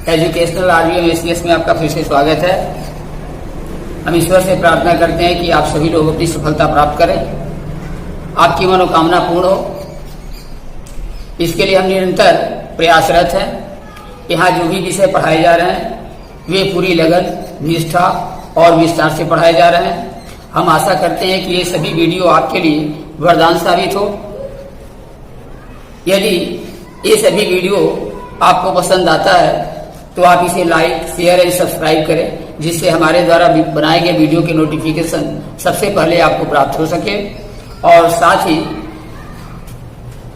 Educational RBM ACS में आपका फिर से स्वागत है। हम ईश्वर से प्रार्थना करते हैं कि आप सभी लोग अपनी सफलता प्राप्त करें, आपकी मनोकामना पूर्ण हो। इसके लिए हम निरंतर प्रयासरत हैं। यहाँ जो भी विषय पढ़ाए जा रहे हैं वे पूरी लगन, निष्ठा और विस्तार से पढ़ाए जा रहे हैं। हम आशा करते हैं कि ये सभी वीडियो आपके लिए वरदान साबित हो। यदि ये सभी वीडियो आपको पसंद आता है तो आप इसे लाइक, शेयर एंड सब्सक्राइब करें, जिससे हमारे द्वारा बनाए गए वीडियो के नोटिफिकेशन सबसे पहले आपको प्राप्त हो सके। और साथ ही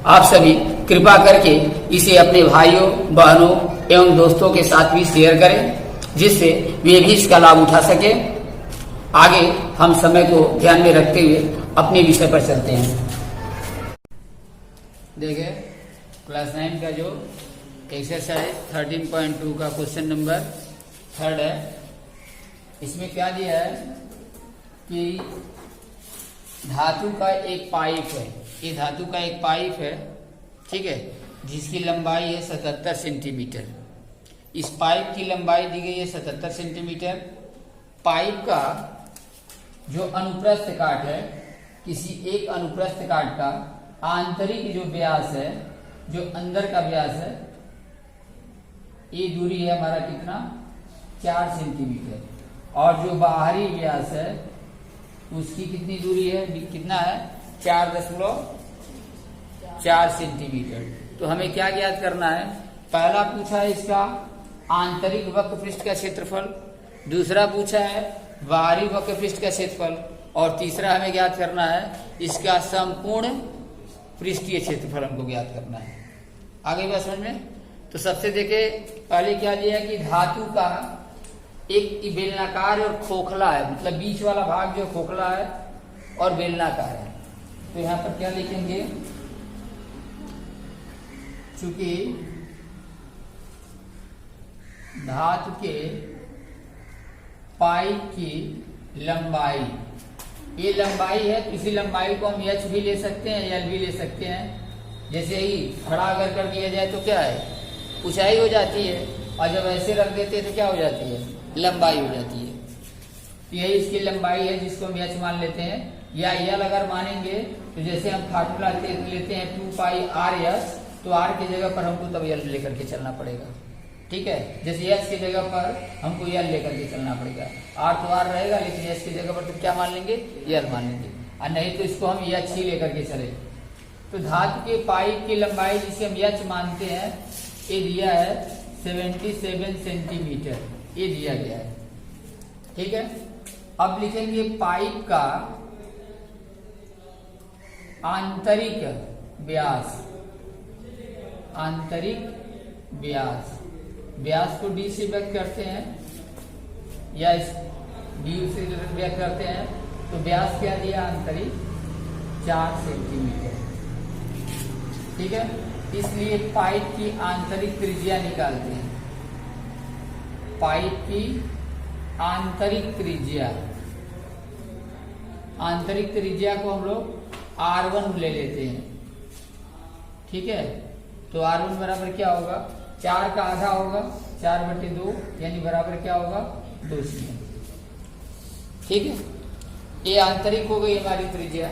आप सभी कृपा करके इसे अपने भाइयों, बहनों एवं दोस्तों के साथ भी शेयर करें, जिससे वे भी इसका लाभ उठा सके। आगे हम समय को ध्यान में रखते हुए अपने विषय पर चलते हैं। देखिए क्लास 9 का जो एक्सरसाइज 13.2 का क्वेश्चन नंबर 3 है। इसमें क्या दिया है कि धातु का एक पाइप है। ये धातु का एक पाइप है, ठीक है, जिसकी लंबाई है 77 सेंटीमीटर। इस पाइप की लंबाई दी गई है 77 सेंटीमीटर। पाइप का जो अनुप्रस्थ काट है, किसी एक अनुप्रस्थ काट का आंतरिक जो व्यास है, जो अंदर का व्यास है, ये दूरी है हमारा कितना, 4 सेंटीमीटर। और जो बाहरी व्यास है उसकी कितनी दूरी है, कितना है, 4.4 सेंटीमीटर। तो हमें क्या ज्ञात करना है? पहला पूछा है इसका आंतरिक वक्र पृष्ठ का क्षेत्रफल, दूसरा पूछा है बाहरी वक्र पृष्ठ का क्षेत्रफल, और तीसरा हमें ज्ञात करना है इसका संपूर्ण पृष्ठीय क्षेत्रफल हमको ज्ञात करना है। आगे बात समझ में? तो सबसे देखे पहले क्या दिया कि धातु का एक बेलनाकार और खोखला है, मतलब बीच वाला भाग जो खोखला है और बेलनाकार है। तो यहां पर क्या लिखेंगे, चूंकि धातु के पाइप की लंबाई, ये लंबाई है, तो इसी लंबाई को हम एच भी ले सकते हैं, एल भी ले सकते हैं। जैसे ही खड़ा अगर कर दिया जाए तो क्या है, ऊंचाई हो जाती है, और जब ऐसे रख देते हैं तो क्या हो जाती है, लंबाई हो जाती है। तो यही इसकी लंबाई है, जिसको हम एच मान लेते हैं। या एल अगर मानेंगे तो जैसे हम फार्मूला लेते हैं 2πr/s, तो r की जगह पर हमको तब एल लेकर के चलना पड़ेगा, ठीक है। जैसे एच की जगह पर हमको एल लेकर के चलना पड़ेगा। आर तो आर रहेगा, लेकिन एच की जगह पर तो क्या मान लेंगे, एल मान लेंगे, और नहीं तो इसको हम एच ही लेकर के चले। तो धातु के पाइप की लंबाई जिसे हम एच मानते हैं, ये दिया है 77 सेंटीमीटर, ये दिया गया है, ठीक है। अब लिखेंगे पाइप का आंतरिक व्यास, आंतरिक व्यास, व्यास को डी से व्यक्त करते हैं या इस डी से व्यक्त करते हैं। तो व्यास क्या दिया, आंतरिक 4 सेंटीमीटर, ठीक है। इसलिए पाइप की आंतरिक त्रिज्या निकालते हैं। पाइप की आंतरिक त्रिज्या, आंतरिक त्रिज्या को हम लोग R1 ले लेते हैं, ठीक है। तो R1 बराबर क्या होगा, 4 का आधा होगा 4/2, यानी बराबर क्या होगा, 2 cm, ठीक है। ये आंतरिक हो गई हमारी त्रिज्या।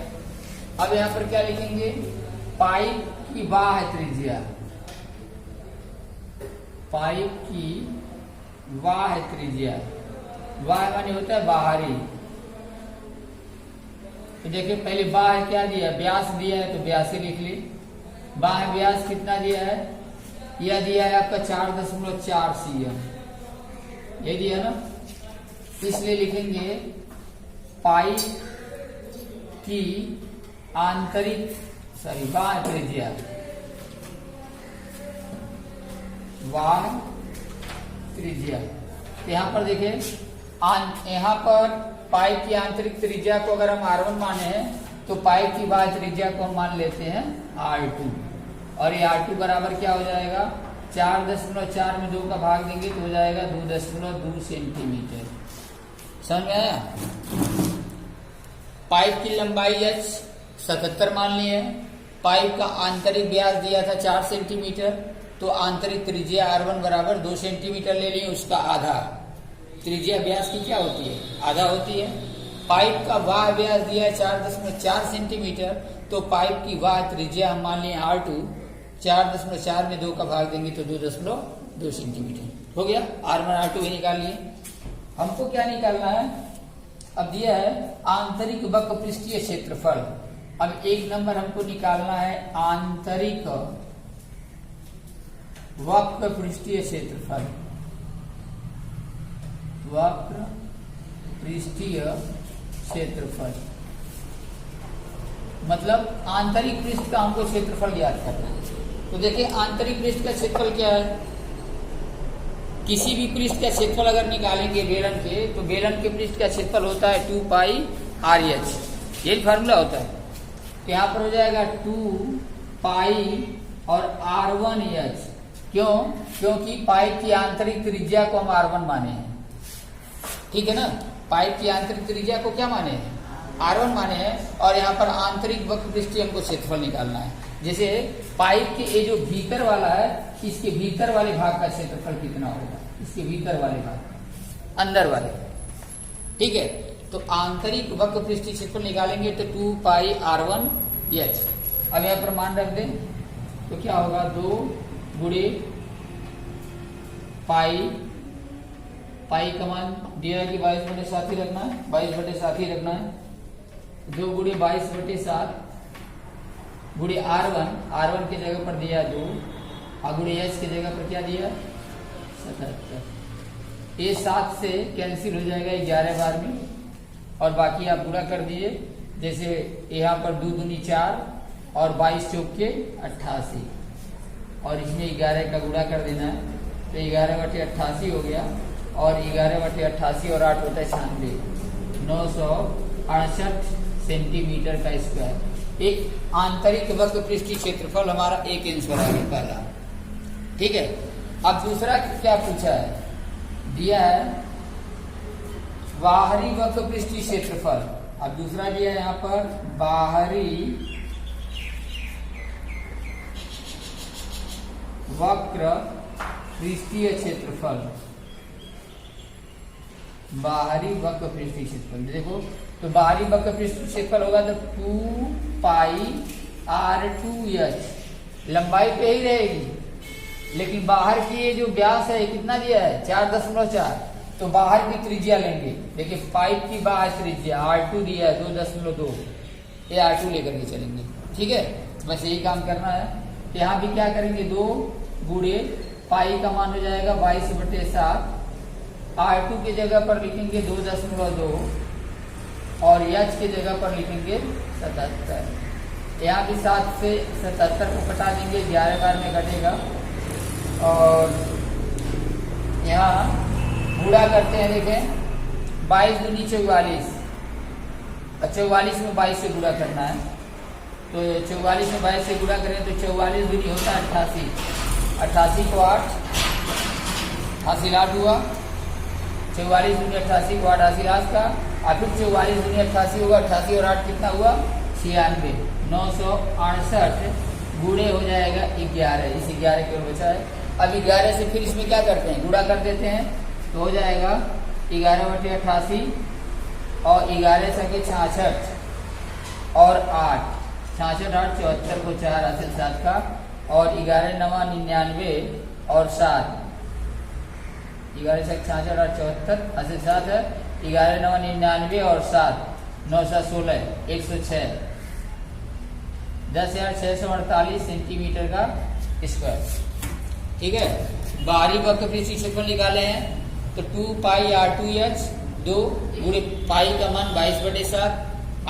अब यहां पर क्या लिखेंगे, पाइप की बाह्य त्रिज्या, पाइप की बाह्य त्रिज्या, बाह्य माने होता है बाहरी। तो देखिए पहले बाह्य क्या दिया, व्यास दिया है, तो व्यास ही लिख ली। बाह्य व्यास कितना दिया है, यह दिया है आपका 4.4 cm, ये दिया ना। इसलिए लिखेंगे पाइप की आंतरिक बाह्य त्रिज्या, बाह्य त्रिज्या। यहां पर देखें, यहां पर पाइप की आंतरिक त्रिज्या को अगर हम R1 माने हैं, तो पाइप की बाह्य त्रिज्या को हम मान लेते हैं R2, और ये R2 बराबर क्या हो जाएगा, 4.4 में 2 का भाग देंगे तो हो जाएगा 2.2 सेंटीमीटर। समझ में आया? पाइप की लंबाई h 77 मान ली है, पाइप का आंतरिक व्यास दिया था 4 सेंटीमीटर, तो आंतरिक त्रिज्या R1 बराबर 2 सेंटीमीटर ले लें, उसका आधा। त्रिज्या व्यास की क्या होती है? आधा होती है। पाइप का वाह व्यास दिया है 4.4 सेंटीमीटर, तो पाइप की वाह त्रिज्या हम मान लें R2, 4.4 में 2 का भाग देंगे तो 2.2 सेंटीमीटर हो गया। R1 R2 ही निकाल लिए। हमको क्या निकालना है? अब दिया है आंतरिक वक्र पृष्ठीय क्षेत्रफल। अब 1 नंबर हमको निकालना है आंतरिक वक्र पृष्ठीय क्षेत्रफल। वक्र पृष्ठीय क्षेत्रफल मतलब आंतरिक पृष्ठ का हमको क्षेत्रफल ज्ञात करना है। तो देखिए आंतरिक पृष्ठ का क्षेत्रफल क्या है? किसी भी पृष्ठ का क्षेत्रफल अगर निकालेंगे बेलन के, तो बेलन के पृष्ठ का क्षेत्रफल होता है 2 पाई RH, यही फार्मूला होता है। तो यहाँ पर हो जाएगा 2 पाई और R1H। क्यों? क्योंकि पाइप की आंतरिक त्रिज्या को हम R1 माने हैं, ठीक है ना। पाइप की आंतरिक त्रिज्या को क्या माने हैं? R1 माने हैं। और यहाँ पर आंतरिक वक्र पृष्ठीय हमको क्षेत्रफल निकालना है। जैसे पाइप के ये जो भीतर वाला है, इसके भीतर वाले भाग का क्षेत्रफल कितना होगा? इसके भीतर वाले भाग, अंदर वाले, ठीक है। तो आंतरिक वक्र पृष्ठीय क्षेत्रफल निकालेंगे तो 2 पाई R1H। अब यहाँ पर मान रख दें तो क्या होगा? 2 गुणे पाई का मान दिया है कि 22/7 ही रखना है, 22/7 ही रखना है। 2 गुणे 22/7 गुणे R1 की जगह पर दिया 2 और गुणे H की जगह पर क्या दिया? 77। ये 7 से कैंसिल हो जाएगा 11 बार में, और बाकी आप गुणा कर दिए। जैसे यहाँ पर 2 दूनी 4 और 22 चौके 88, और इसमें 11 का गुणा कर देना है तो 11/88 हो गया। और 11/88 और 8 होता है 96, 968 सेंटीमीटर का स्क्वायर। एक आंतरिक वक्र पृष्ठीय क्षेत्रफल हमारा एक आंसर आ गया पहला, ठीक है। अब दूसरा क्या पूछा है? दिया है बाहरी वक्र पृष्ठीय क्षेत्रफल। अब दूसरा दिया है यहाँ पर बाहरी वक्र पृष्ठीय क्षेत्रफल। बाहरी वक्र पृष्ठीय क्षेत्रफल देखो, तो बाहरी वक्र पृष्ठीय क्षेत्रफल होगा तो 2 पाई R2H। लंबाई पे ही रहेगी, लेकिन बाहर की ये जो व्यास है कितना दिया है? 4.4। तो बाहर की त्रिज्या लेंगे। देखिए पाइप की बाहर त्रिज्या R2 दिया है 2.2, ये R2 लेकर के चलेंगे, ठीक है। बस यही काम करना है। यहाँ भी क्या करेंगे? 2 गुणे पाई का मान हो जाएगा 22/7। R2 की जगह पर लिखेंगे 2.2 और H की जगह पर लिखेंगे 77। यहाँ भी 7 से 77 को कटा देंगे, 11 बार में कटेगा। और यहाँ गुणा करते हैं, देखें 22 दूनी 44, 44 में 22 से गुणा करना है। तो 44 में 22 से गुणा करें तो 44 दूनी होता है 88, 88 को 8, हासिल 8 हुआ। 44 दूनी 88 को 8 हासिल 8 का, और फिर 44 दूनी 88 होगा, 88 और 8 कितना हुआ? 96, 968 गुणे हो जाएगा 11। इस 11 की ओर बचा है। अब 11 से फिर इसमें क्या करते हैं? गुणा कर देते हैं तो हो जाएगा 11/88 और 11 सके 66 और 8, 66 8 74 को 4 हासिल 7 का, और 11 9 99 और 7, 11 से 66 8 74 हासिल 7 है। 11 9 99 और 7, 9 7 16 106, 10,648 सेंटीमीटर का स्क्वायर, ठीक है। बाहरी वक्र पृष्ठीय क्षेत्रफल निकाले हैं तो 2 पाई R2H, 2 गुणे पाई का मान 22/7,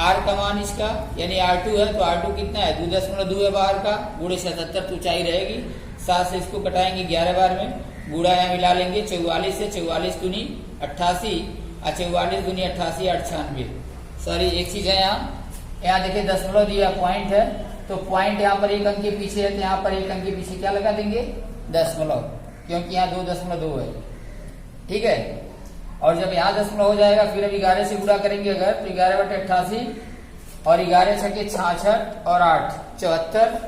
R का मान इसका यानी R2 है तो R2 कितना है? 2.2 है बाहर का, गुणे 77 तो ऊंचाई रहेगी। 7 से इसको कटाएंगे 11 बार में, गुणा यहाँ मिला लेंगे 44 से, 44 दूनी 88 और 44 दूनी 88 8 96। सॉरी एक चीज है यहाँ देखिए दशमलव दिया, पॉइंट है तो पॉइंट यहाँ पर 1 अंक के पीछे है, तो यहाँ पर 1 अंक के पीछे क्या लगा देंगे? दशमलव, क्योंकि यहाँ 2.2 है, ठीक है। और जब यहाँ दशमलव हो जाएगा फिर अब 11 से गुणा करेंगे अगर, तो 11/88 और 11 छके 66 और 8 74,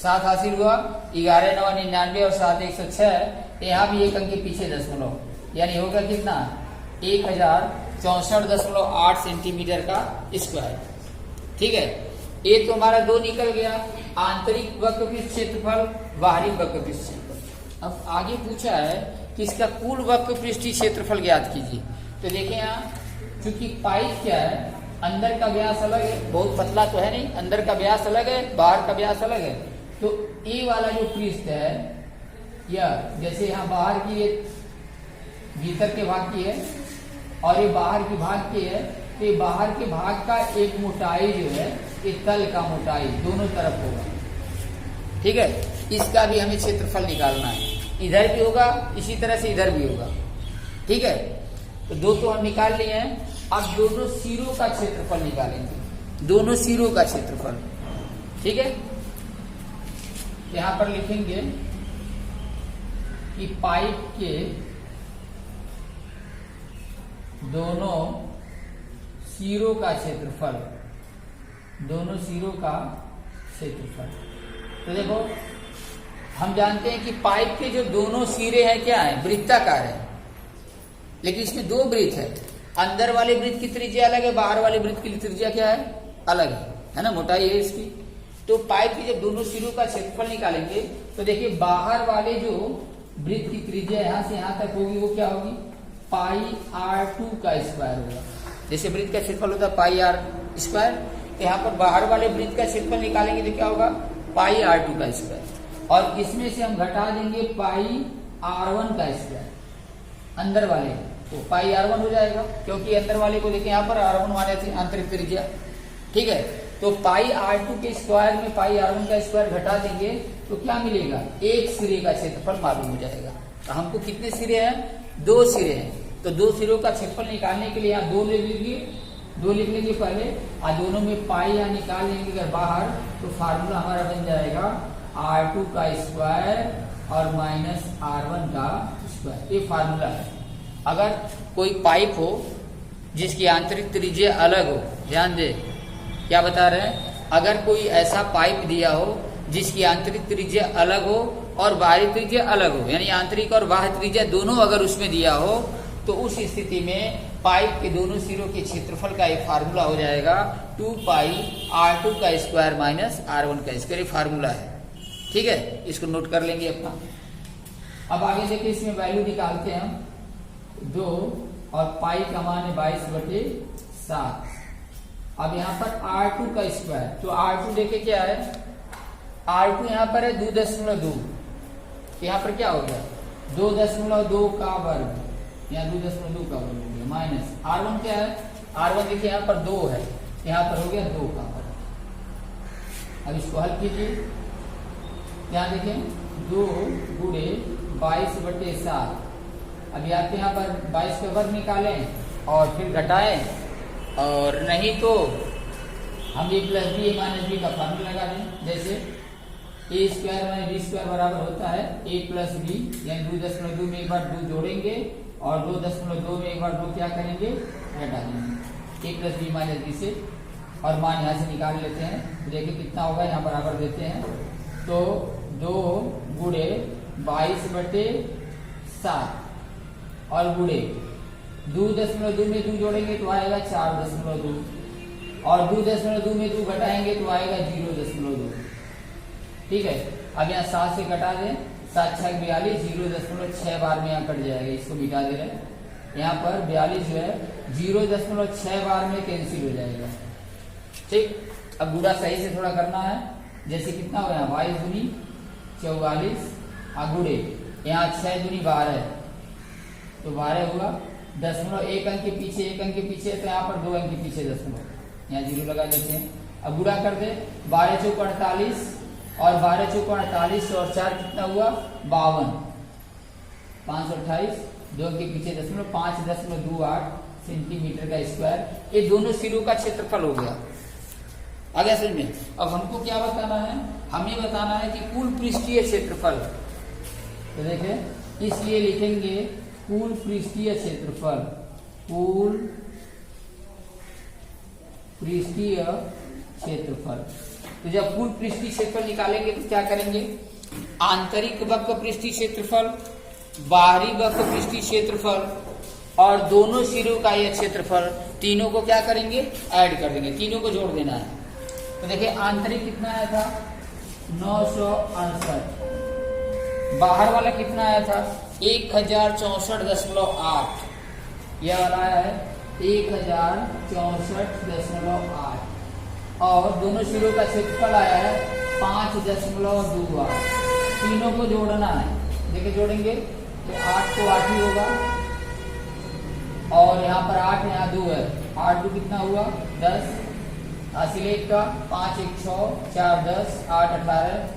7 हासिल हुआ, 11 9 99 और 7 106। यहाँ भी एक अंक के पीछे दशमलव, यानी होगा कितना 1064.8 सेंटीमीटर का स्क्वायर। ठीक है, ये तो हमारा 2 निकल गया, आंतरिक वक्रपृष्ठ क्षेत्रफल, बाहरी वक्रपृष्ठ क्षेत्रफल। अब आगे पूछा है कि इसका कुल वक्रपृष्ठीय क्षेत्रफल ज्ञात कीजिए। तो देखें यहाँ, क्योंकि पाइप क्या है, अंदर का व्यास अलग है, बहुत पतला तो है नहीं, अंदर का व्यास अलग है, बाहर का व्यास अलग है। तो ए वाला जो पृष्ठ है, या जैसे यहाँ बाहर की ये भीतर के भाग की है और ये बाहर की भाग की है, तो ये बाहर के भाग का एक मोटाई जो है, ये तल का मोटाई दोनों तरफ होगा। ठीक है, इसका भी हमें क्षेत्रफल निकालना है, इधर भी होगा, इसी तरह से इधर भी होगा। ठीक है, तो 2 तो हम निकाल लिए हैं। अब दोनों सिरों का क्षेत्रफल निकालेंगे, दोनों सिरों का क्षेत्रफल। ठीक है, यहां पर लिखेंगे कि पाइप के दोनों सिरों का क्षेत्रफल, दोनों सिरों का क्षेत्रफल। तो देखो, हम जानते हैं कि पाइप के जो दोनों सिरे हैं क्या है, वृत्ताकार है, लेकिन इसमें 2 वृत्त है। अंदर वाले वृत्त की त्रिज्या अलग है, बाहर वाले वृत्त की त्रिज्या क्या है, अलग है ना, मोटाई है इसकी। तो पाइप के जब दोनों सिरों का क्षेत्रफल निकालेंगे तो देखिए, बाहर वाले जो वृत्त की त्रिज्या यहां से यहां तक होगी, वो क्या होगी, पाई r2 का स्क्वायर होगा। जैसे वृत्त का क्षेत्रफल होता है पाई r स्क्वायर, तो यहाँ पर बाहर वाले वृत्त का क्षेत्रफल निकालेंगे तो क्या होगा, पाई r2 का स्क्वायर। और इसमें से हम घटा देंगे पाई r1 का स्क्वायर, अंदर वाले, तो पाई r1 हो जाएगा, क्योंकि अंदर वाले को देखिए यहाँ पर r1 माने थे आंतरिक त्रिज्या। ठीक है, तो पाई r2 के स्क्वायर में पाई r1 का स्क्वायर घटा देंगे तो क्या मिलेगा, एक सिरे का क्षेत्रफल मालूम हो जाएगा। तो हमको कितने सिरे हैं, 2 सिरे हैं। तो 2 सिरों का क्षेत्रफल निकालने के लिए यहाँ 2 लिख लीजिए, 2 लिख लीजिए पहले, और दोनों में पाई यहाँ निकाल लेंगे अगर बाहर, तो फार्मूला हमारा बन जाएगा r2 का स्क्वायर और माइनस r1 का स्क्वायर। ये फार्मूला है। अगर कोई पाइप हो जिसकी आंतरिक त्रिज्या अलग हो, ध्यान दे क्या बता रहे हैं, अगर कोई ऐसा पाइप दिया हो जिसकी आंतरिक त्रिज्या अलग हो और बाहरी त्रिज्या अलग हो, यानी आंतरिक और बाह्य त्रिज्या दोनों अगर उसमें दिया हो, तो उस स्थिति में पाइप के दोनों सिरों के क्षेत्रफल का एक फार्मूला हो जाएगा 2 पाई r2 का स्क्वायर माइनस r1 का स्क्वायर। ये फार्मूला है। ठीक है, इसको नोट कर लेंगे अपना। अब आगे देखिए, इसमें वैल्यू निकालते हैं हम, 2 और पाई का मान है 22/7। अब यहाँ पर r2 का स्क्वायर, तो r2 देखे क्या है, r2 यहाँ पर है 2.2, यहाँ पर क्या हो गया 2.2 का वर्ग, यहाँ 2.2 का वर्ग हो गया, माइनस r1 क्या है, r1 देखिए यहाँ पर 2 है, यहाँ पर हो गया 2 का वर्ग। अब इसको हल कीजिए, यहाँ देखें 2 गुणे 22/7। अब यहाँ पर 22 का वर्ग निकालें और फिर घटाएं, और नहीं तो हम a plus b a minus b का फार्मूला लगा दें। जैसे a square minus b square बराबर होता है a प्लस बी, यानी 2.2 में एक बार 2 जोड़ेंगे और 2.2 में एक बार 2 क्या करेंगे, घटा देंगे, a plus b minus b से, और मान यहाँ से निकाल लेते हैं। देखिए कितना होगा, यहाँ बराबर देते हैं, तो 2 गुणे 22/7 और गुणे 2.2 में 2 जोड़ेंगे तो आएगा 4.2, और 2.2 में 2 घटाएंगे तो आएगा 0.2। ठीक है, अब यहाँ 7 से घटा दें, 7 6 42, 0.6 बार में यहाँ कट जाएगा, इसको मिटा दे रहे हैं। यहाँ पर 42 जो है 0.6 बार में कैंसिल हो जाएगा। ठीक, अब गुणा सही से थोड़ा करना है, जैसे कितना हो गया 22 दूनी 44, गुणे यहाँ 6 दूनी 12, तो 12 हुआ, 1 अंक के पीछे 1 अंक के पीछे, तो यहाँ पर 2 अंक के पीछे 0, यहाँ 0 लगा देते हैं। अब गुणा कर दे, 12 चौक 48 और 12 चौक 48 और 4 कितना हुआ 52, 528, 2 अंक के पीछे 5.28 सेंटीमीटर का स्क्वायर। ये दोनों सिरों का क्षेत्रफल हो गया। आगे समझ में। अब हमको क्या बताना है, हमें बताना है कि कुल पृष्ठीय क्षेत्रफल। तो देखें, इसलिए लिखेंगे कुल पृष्ठीय क्षेत्रफल, कुल पृष्ठीय क्षेत्रफल। तो जब कुल पृष्ठीय क्षेत्रफल निकालेंगे तो क्या करेंगे, आंतरिक वक्र पृष्ठीय क्षेत्रफल, बाहरी वक्र पृष्ठीय क्षेत्रफल और दोनों सिरों का यह क्षेत्रफल, तीनों को क्या करेंगे, ऐड कर देंगे, तीनों को जोड़ देना है। तो देखिए आंतरिक कितना आया था 968, बाहर वाला कितना आया था 1064.8, यह वाला आया है 1064.8 और दोनों सिरों का क्षेत्रफल आया है 5.28। तीनों को जोड़ना है, देखिए जोड़ेंगे तो 8 को 8 ही होगा और यहाँ पर 8 यहाँ 2 है, 8 2 कितना हुआ 10, हासिल 1 का 5 1 6 4 10 8 18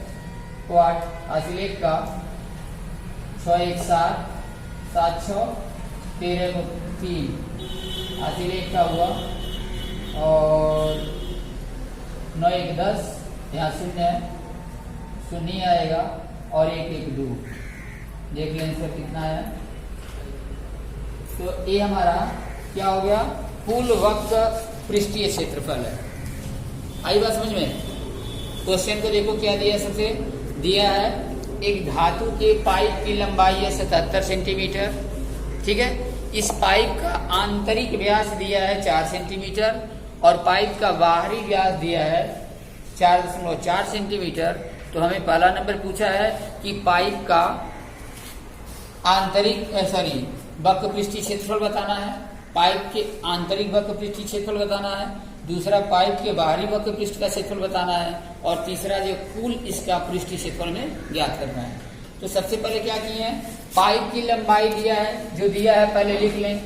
को 8, हासिल 1 का 6 1 7 7 6 13 को 3, हासिल 1 का हुआ और 9 1 10, यहाँ 0 है, 0 आएगा और 1 1 2, देख लें आंसर कितना है। तो ये हमारा क्या हो गया, कुल वक्र पृष्ठीय क्षेत्रफल है। आई बात समझ में। क्वेश्चन को देखो क्या दिया, सबसे दिया है एक धातु के पाइप की लंबाई है 77 सेंटीमीटर, ठीक है। इस पाइप का आंतरिक व्यास दिया है 4 सेंटीमीटर और पाइप का बाहरी व्यास दिया है 4.4 सेंटीमीटर। तो हमें पहला नंबर पूछा है कि पाइप का आंतरिक वक्र पृष्ठीय क्षेत्रफल बताना है, पाइप के आंतरिक वक्र पृष्ठीय क्षेत्रफल बताना है, दूसरा पाइप के बाहरी वक्र पृष्ठ का क्षेत्रफल बताना है और तीसरा जो कुल इसका पृष्ठीय क्षेत्रफल में ज्ञात करना है। तो सबसे पहले क्या किए हैं, पाइप की लंबाई दिया है, जो दिया है पहले लिख लें,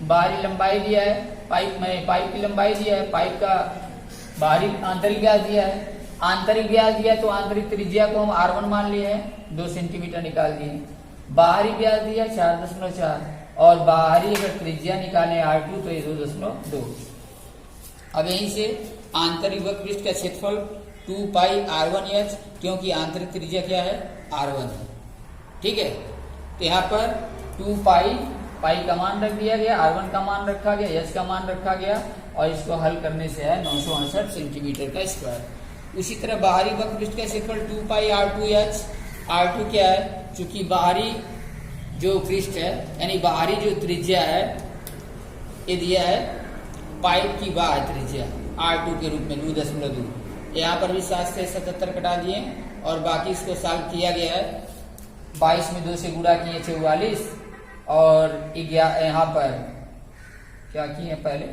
बाहरी लंबाई दिया है, पाइप की लंबाई दिया है, पाइप का बाहरी आंतरिक व्यास दिया है, आंतरिक व्यास दिया तो आंतरिक त्रिज्या को हम R1 मान लिए हैं 2 सेंटीमीटर निकाल दिए, बाहरी व्यास दिया 4.4 और बाहरी अगर त्रिज्या निकाले R2 तो ये 2.2। अब यहीं से आंतरिक वक्र पृष्ठ का क्षेत्रफल 2 पाई R1h, क्योंकि आंतरिक त्रिज्या क्या है R1 है, ठीक है। तो यहाँ पर 2 पाई का मान रख दिया गया, R1 का मान रखा गया, h का मान रखा गया और इसको हल करने से है 968 सेंटीमीटर का स्क्वायर। उसी तरह बाहरी वक्र पृष्ठ का क्षेत्रफल 2 पाई R2h, R2 क्या है, चूंकि बाहरी जो पृष्ठ है यानी बाहरी जो त्रिज्या है ये दिया है पाइप की बाह्य त्रिज्या R2 के रूप में 2.2। यहाँ पर भी 7 से 77 कटा दिए और बाकी इसको सॉल्व किया गया है, 22 में 2 से गुणा किए 44 और यहाँ पर क्या किए पहले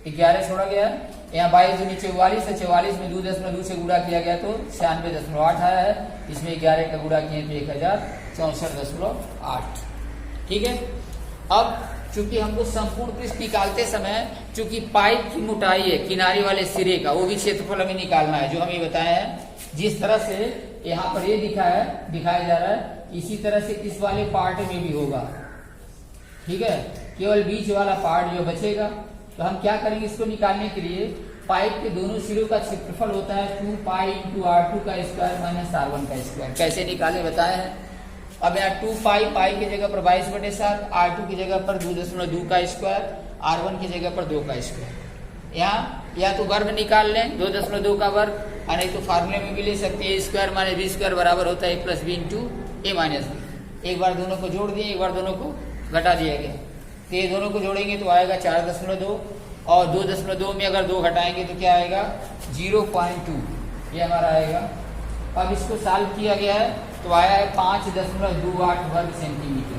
11 छोड़ा गया है, यहाँ 22 दूनी 44 है, 44 में 2.2 से गुणा किया गया तो 96.8 आया है, इसमें 11 का गुणा किए तो 1064.8, ठीक है। अब चूंकि हमको संपूर्ण पृष्ठ निकालते समय चूंकि पाइप की मोटाई है किनारे वाले सिरे का, वो भी क्षेत्रफल हमें निकालना है, जो हमें बताया है। जिस तरह से यहाँ पर ये दिखाया जा रहा है, इसी तरह से इस वाले पार्ट में भी होगा, ठीक है। केवल बीच वाला पार्ट जो बचेगा, तो हम क्या करेंगे, इसको निकालने के लिए पाइप के दोनों सिरों का क्षेत्रफल होता है 2 पाई इंटू R2 का स्क्वायर माइनस R1 का स्क्वायर। कैसे निकाले बताए हैं। अब यहाँ 2 पाई की जगह पर 22/7, R2 की जगह पर 2.2 का स्क्वायर, R1 की जगह पर 2 का स्क्वायर। यहाँ या तो वर्ग निकाल लें 2.2 का वर्ग, और नहीं तो फार्मूले में भी ले सकते हैं, स्क्वायर माइनस बी स्क्वायर बराबर होता है +b into a minus b. एक बार दोनों को जोड़ दिए, एक बार दोनों को घटा दिया गया, तो ये दोनों को जोड़ेंगे तो आएगा 4.2 और 2.2 में अगर 2 घटाएंगे तो क्या आएगा 0.2, ये हमारा आएगा। अब इसको सॉल्व किया गया है तो आया है 5.28 वर्ग सेंटीमीटर।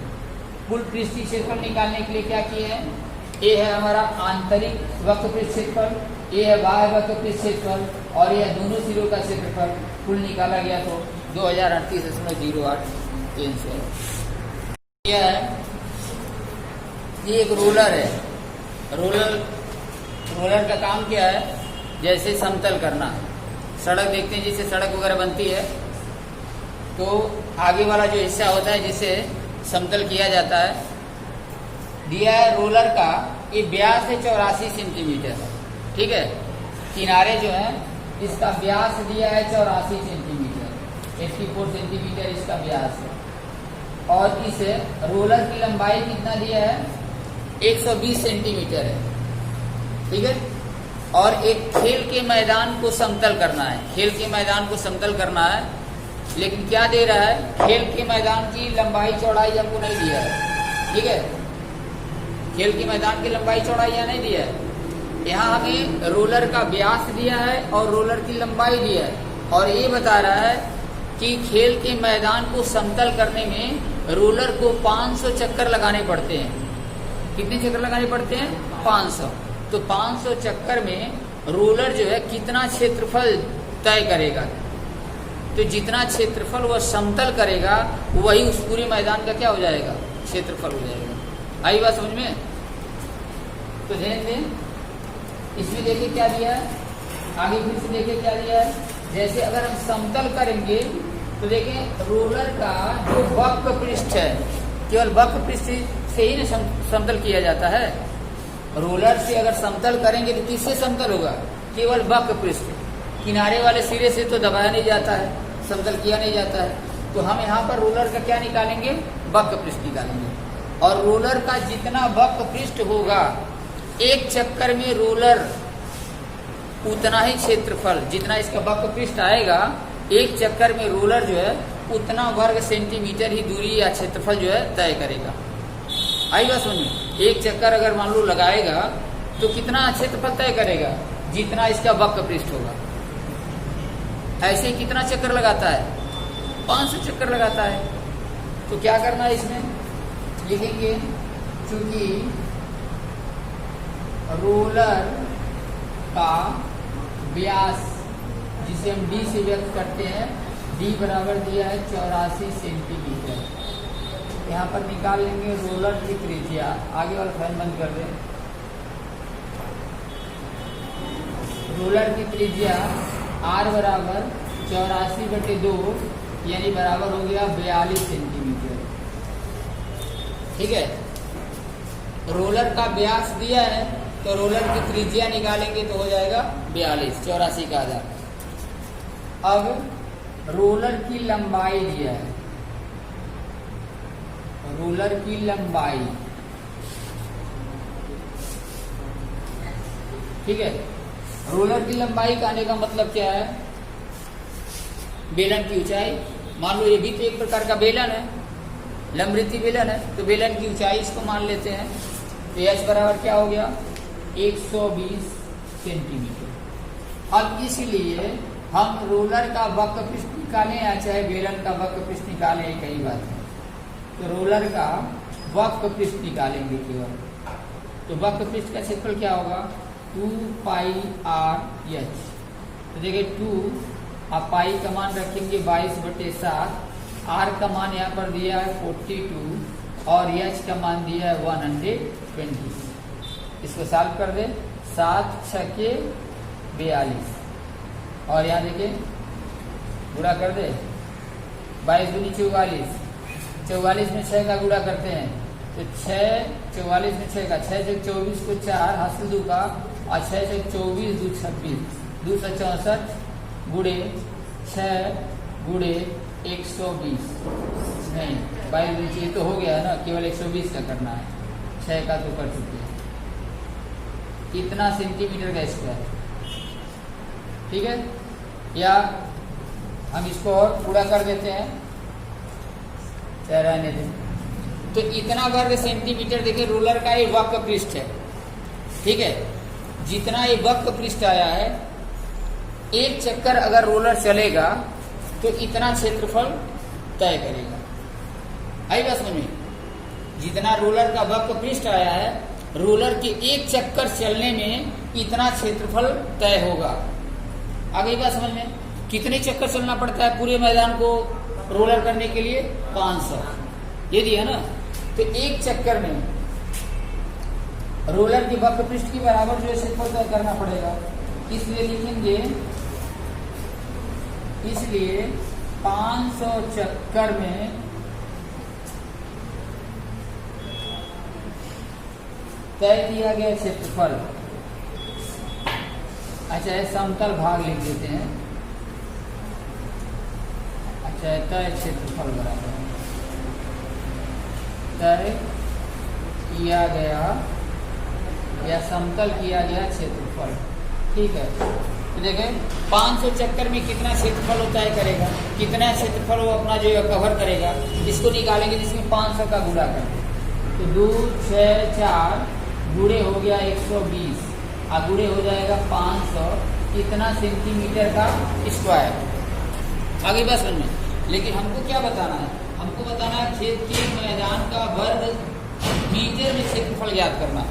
कुल पृष्ठीय क्षेत्रफल निकालने के लिए क्या किए हैं, ये है हमारा आंतरिक वक्र पृष्ठ क्षेत्रफल, ये है बाह्य वक्र पृष्ठ क्षेत्रफल और ये है दोनों सिरों का क्षेत्रफल। कुल निकाला गया तो 2038.08 आंसर। यह है, ये एक रोलर है, रोलर का काम क्या है, जैसे समतल करना, सड़क देखते हैं जिससे सड़क वगैरह बनती है, तो आगे वाला जो हिस्सा होता है जिसे समतल किया जाता है, दिया है रोलर का ये व्यास है 84 सेंटीमीटर, ठीक है। किनारे जो है इसका व्यास दिया है 84 सेंटीमीटर, 84 सेंटीमीटर इसका व्यास है, और इस रोलर की लंबाई कितना दिया है 120 सेंटीमीटर है, ठीक है। और एक खेल के मैदान को समतल करना है। खेल के मैदान को समतल करना है, लेकिन क्या दे रहा है, खेल के मैदान की लंबाई चौड़ाई हमको नहीं दिया है। ठीक है, खेल के मैदान की लंबाई चौड़ाई यहाँ नहीं दिया है। यहाँ हमें रोलर का व्यास दिया है और रोलर की लंबाई दिया है, और ये बता रहा है कि खेल के मैदान को समतल करने में रोलर को 500 चक्कर लगाने पड़ते हैं। कितने चक्कर लगाने पड़ते हैं? 500। तो 500 चक्कर में रोलर जो है कितना क्षेत्रफल तय करेगा। तो जितना क्षेत्रफल वह समतल करेगा वही उस पूरे मैदान का क्या हो जाएगा, क्षेत्रफल हो जाएगा। आई बात समझ में? तो ध्यान दें, इसमें देखिए क्या दिया है, आगे फिर से देखिए क्या दिया है। जैसे अगर हम समतल करेंगे तो देखें रोलर का जो वक्र पृष्ठ है, केवल वक्र पृष्ठ से ही ना समतल किया जाता है। रोलर से अगर समतल करेंगे तो किससे समतल होगा? केवल वक्र पृष्ठ, किनारे वाले सिरे से तो दबाया नहीं जाता है, समतल किया नहीं जाता है। तो हम यहाँ पर रोलर का क्या निकालेंगे? वक्र पृष्ठ निकालेंगे। और रोलर का जितना वक्र पृष्ठ होगा, एक चक्कर में रोलर उतना ही क्षेत्रफल, जितना इसका वक्र पृष्ठ आएगा, एक चक्कर में रोलर जो है उतना वर्ग सेंटीमीटर ही दूरी या क्षेत्रफल जो है तय करेगा। आई बात समझ? एक चक्कर अगर मान लो लगाएगा तो कितना क्षेत्रफल तय करेगा? जितना इसका वक्र पृष्ठ होगा। ऐसे ही कितना चक्कर लगाता है? 500 चक्कर लगाता है। तो क्या करना है इसमें? लिखेंगे चूंकि रोलर का व्यास, जिसे हम d से व्यक्त करते हैं, d बराबर दिया है 84 सेंटीमीटर। यहाँ पर निकाल लेंगे रोलर की त्रिज्या। आगे वाला फैन बंद कर दें। रोलर की त्रिज्या r बराबर 84/2 यानी बराबर हो गया 42 सेंटीमीटर। ठीक है, रोलर का व्यास दिया है तो रोलर की त्रिज्या निकालेंगे तो हो जाएगा 42, 84 का आधा। अब रोलर की लंबाई दिया है, रोलर की लंबाई, ठीक है। रोलर की लंबाई कहने का मतलब क्या है? बेलन की ऊंचाई। मान लो ये भी तो एक प्रकार का बेलन है, लंबवृत्तीय बेलन है, तो बेलन की ऊंचाई इसको मान लेते हैं। तो h बराबर क्या हो गया? 120 सेंटीमीटर। अब इसलिए हम रोलर का वक्र पृष्ठ निकालें या चाहे बेलन का वक्र पृष्ठ निकालें, एक ही बात है। तो रोलर का वक्र पृष्ठ निकालेंगे केवल। तो वक्र पृष्ठ का क्षेत्रफल क्या होगा? 2πr/h। तो देखिए 2 आप पाई का मान रखेंगे 22/7, r का मान यहाँ पर दिया है 42 और h का मान दिया है 120। इसको सॉल्व कर दे। 7 6 के 42 और यहाँ देखिए गुणा कर दे। 22 दूनी 44, 44 में 6 का गुणा करते हैं तो 6, 44 में 6 का 6 से 24 को 4 हासिल 2 का, और 6 से 24 2 26, 264 गुणे 6 गुणे 120 नहीं 22 नीचे तो हो गया है ना, केवल 120 का करना है, 6 का तो कर चुके हैं। इतना सेंटीमीटर का स्क्वायर, ठीक है। या हम इसको और पूरा कर देते हैं, रहने दें। तो इतना वर्ग सेंटीमीटर देखिए रोलर का ये वक्र पृष्ठ है, ठीक है। जितना ये वक्र पृष्ठ आया है, एक चक्कर अगर रोलर चलेगा तो इतना क्षेत्रफल तय करेगा। आई बात समझ में? जितना रोलर का वक्र पृष्ठ आया है, रोलर के एक चक्कर चलने में इतना क्षेत्रफल तय होगा। आ गई बात समझ में? कितने चक्कर चलना पड़ता है पूरे मैदान को रोलर करने के लिए? 500। ये दिया ना, तो एक चक्कर में रोलर के वक्र पृष्ठ की बराबर जो क्षेत्रफल तय करना पड़ेगा। इसलिए लिखेंगे, इसलिए 500 चक्कर में तय किया गया क्षेत्रफल, अच्छा समतल भाग लिख देते हैं, अच्छा तय क्षेत्रफल बराबर तय किया गया या समतल किया गया क्षेत्रफल। ठीक है, तो देखें 500 चक्कर में कितना क्षेत्रफल वो तय करेगा, कितना क्षेत्रफल वो अपना जो है कवर करेगा, इसको निकालेंगे जिसमें 500 का गुणा करें। तो 2 6 4 गुणे हो गया 120 और गुणे हो जाएगा 500 कितना सेंटीमीटर का स्क्वायर। आगे बस में, लेकिन हमको क्या बताना है, हमको बताना है खेत के मैदान का वर्ग मीटर में क्षेत्रफल ज्ञात करना।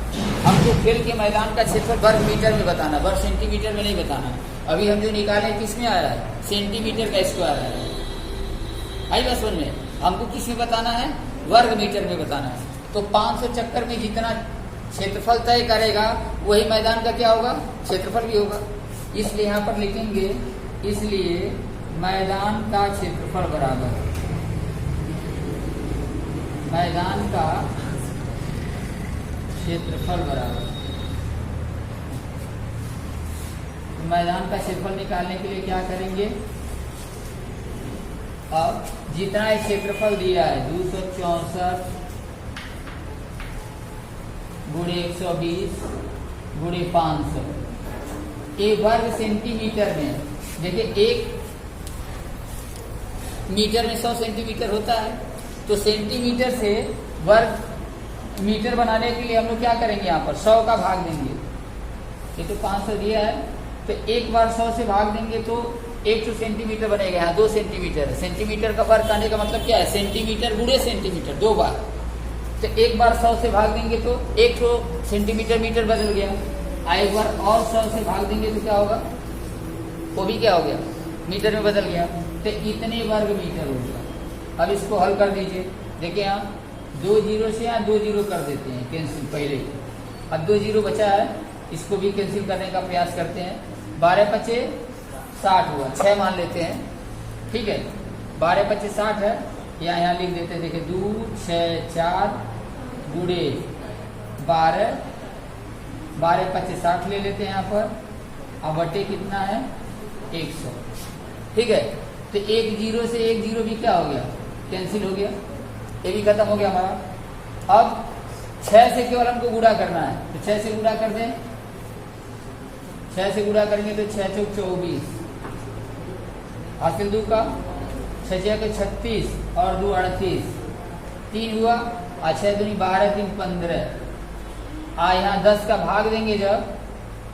हमको खेल के मैदान का क्षेत्रफल वर्ग मीटर में बताना, वर्ग सेंटीमीटर में नहीं बताना। अभी हम जो निकाले किस में आया है, सेंटीमीटर का स्क्वायर आया है। आई बस में, हमको किस में बताना है, वर्ग मीटर में बताना है। तो 500 चक्कर में जितना क्षेत्रफल तय करेगा वही मैदान का क्या होगा, क्षेत्रफल भी होगा। इसलिए यहाँ पर लिखेंगे, इसलिए मैदान का क्षेत्रफल बराबर, मैदान का क्षेत्रफल बराबर, तो मैदान का क्षेत्रफल निकालने के लिए क्या करेंगे, अब जितना क्षेत्रफल दिया है 264 गुणे 120 गुणे 500, एक वर्ग सेंटीमीटर में, देखिए 1 मीटर में 100 सेंटीमीटर होता है, तो सेंटीमीटर से वर्ग मीटर बनाने के लिए हम लोग क्या करेंगे, यहाँ पर 100 का भाग देंगे। ये तो 500 दिया है, तो एक बार 100 से भाग देंगे तो 100 सेंटीमीटर बनेगा। यहाँ 2 सेंटीमीटर है, सेंटीमीटर का वर्ग करने का मतलब क्या है, सेंटीमीटर गुणे सेंटीमीटर 2 बार। तो एक बार 100 से भाग देंगे तो 100 सेंटीमीटर मीटर बदल गया, एक बार और 100 से भाग देंगे तो क्या होगा, वो भी क्या हो गया, मीटर में बदल गया। तो इतने वर्ग मीटर हो गया। अब इसको हल कर दीजिए, देखिए यहाँ 2 जीरो से यहाँ 2 जीरो कर देते हैं कैंसिल पहले, अब 2 जीरो बचा है, इसको भी कैंसिल करने का प्रयास करते हैं। 12 पचे 60 हुआ, 6 मान लेते हैं, ठीक है। 12 पचे 60 है, यहाँ लिख देते हैं, देखिए 2 6 4 गुणे 12, 12 पचे 60 ले लेते हैं यहाँ पर, अब बटे कितना है 100, ठीक है। तो 1 जीरो से 1 जीरो भी क्या हो गया, कैंसिल हो गया, ये भी खत्म हो गया हमारा। अब 6 से केवल हमको गुणा करना है, तो 6 से गुणा कर दें, 6 से गुणा करेंगे तो 6 चौक 24 हासिल 2 का, 6 6 के 36 और 2 38, 3 हुआ, और 6 दूनी 12 3 15। यहाँ 10 का भाग देंगे जब,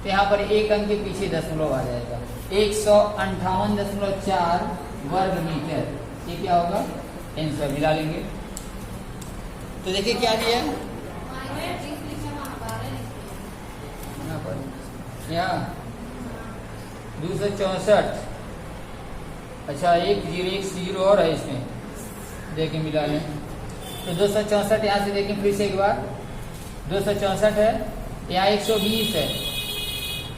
तो यहाँ पर एक अंक के पीछे दशमलव आ जाएगा, 158.4 वर्ग मीटर, ये क्या होगा, आंसर मिला लेंगे। तो देखिए क्या दिया यहाँ 264, अच्छा 1 जीरो और है इसमें, देखिए मिला लें। तो 264 यहाँ से देखें फिर से एक बार, 264 है, यहाँ 120 है,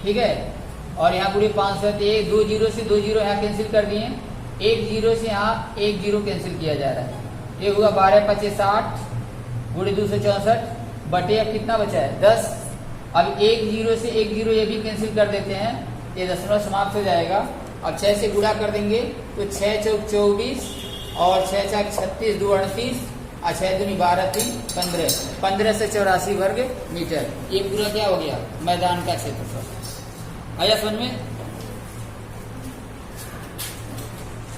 ठीक है, और यहाँ पूरे 500, 1 2 जीरो से 2 जीरो यहाँ कैंसिल कर दिए, 1 जीरो से यहाँ 1 जीरो कैंसिल किया जा रहा है, ये हुआ 12 पचे 60 गुणे 264 बटे, अब कितना बचा है 10। अब 1 जीरो से 1 जीरो ये भी कैंसिल कर देते हैं, ये दशमलव समाप्त हो जाएगा। अब 6 से गुणा कर देंगे तो 6 चौक 24 और 6 चार 36 2 38 और 6 दूनी 12 3 15, 15 से 84 वर्ग मीटर, ये पूरा क्या हो गया, मैदान का क्षेत्रफल। आया समझ में।